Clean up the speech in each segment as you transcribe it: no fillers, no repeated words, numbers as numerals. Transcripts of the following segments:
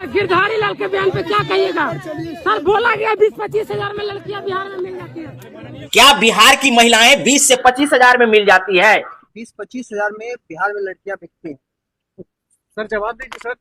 गिरधारी लाल के बयान पे क्या कहिएगा सर? बोला गया 20-25 हजार में लड़कियां बिहार में मिल जाती है। क्या बिहार की महिलाएं 20 से 25 हजार में मिल जाती है? 20-25 हजार में बिहार में लड़कियां बिकती हैं। सर जवाब दीजिए सर।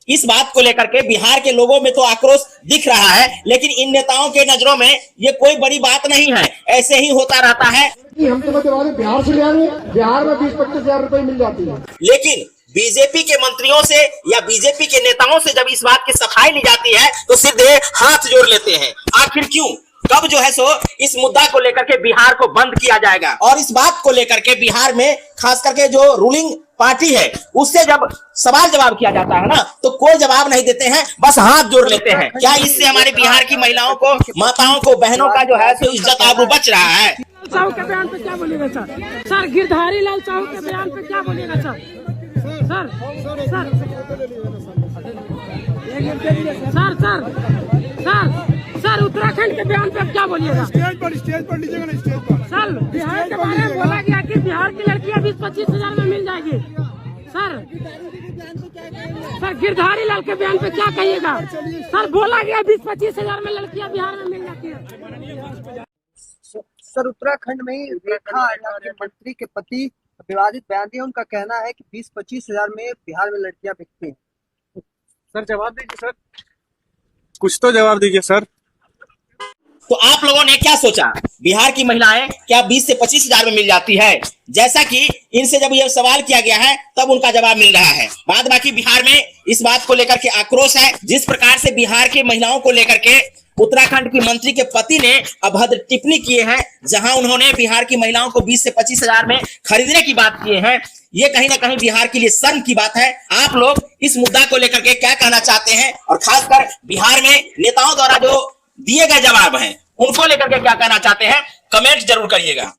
इस बात को लेकर के बिहार के लोगों में तो आक्रोश दिख रहा है, लेकिन इन नेताओं के नजरों में ये कोई बड़ी बात नहीं है, ऐसे ही होता रहता है। हम तो बिहार से ले आएंगे, बिहार में 20-25 हजार रुपए मिल जाती है। लेकिन बीजेपी के मंत्रियों से या बीजेपी के नेताओं से जब इस बात की सफाई ली जाती है तो सीधे हाथ जोड़ लेते हैं। आखिर क्यों? कब जो है सो इस मुद्दा को लेकर के बिहार को बंद किया जाएगा? और इस बात को लेकर के बिहार में खास करके जो रूलिंग पार्टी है उससे जब सवाल जवाब किया जाता है ना, तो कोई जवाब नहीं देते हैं, बस हाथ जोड़ लेते हैं। क्या इससे हमारे बिहार की महिलाओं को, माताओं को, बहनों का जो है सो इज्जत आबरू बच रहा है? साहू के बयान पे क्या बोलिएगा सर? सर गिरधारी लाल साहू के बयान पे क्या बोलिएगा sir? Sir sir sir Uttarakhand के बयान पे क्या बोलिएगा? स्टेज पर लीजिएगा ना, स्टेज पर। सर बिहार के बारे में बोला गया कि बिहार की लड़कियां 20-25 हजार में मिल जाएगी। सर गिरधारी लाल के बयान पे क्या कहिएगा? सर बोला गया 20-25 हजार में लड़कियां बिहार में मिल जाती है। सर उत्तराखंड में रेखा आर्या के मंत्री के पति विवादित बयान दिया। उनका कहना है कि 20-25 हजार में बिहार में लड़कियां बिकती हैं। सर जवाब दीजिए सर। कुछ तो जवाब दीजिए सर। तो आप लोगों ने क्या सोचा? बिहार की महिलाएं क्या 20 से 25 हजार में मिल जाती है? जैसा कि इनसे जब यह सवाल किया गया है तब उनका जवाब मिल रहा है। बाद बाकी बिहार में इस बात को लेकर के आक्रोश है। जिस प्रकार से बिहार की महिलाओं को लेकर के उत्तराखंड की मंत्री के पति ने अभद्र टिप्पणी किए हैं, जहां उन्होंने बिहार की महिलाओं को 20 से 25 हजार में खरीदने की बात किए हैं, ये कहीं ना कहीं बिहार के लिए शर्म की बात है। आप लोग इस मुद्दा को लेकर के क्या कहना चाहते हैं, और खासकर बिहार में नेताओं द्वारा जो दिए गए जवाब हैं उनको लेकर के क्या कहना चाहते हैं, कमेंट जरूर करिएगा।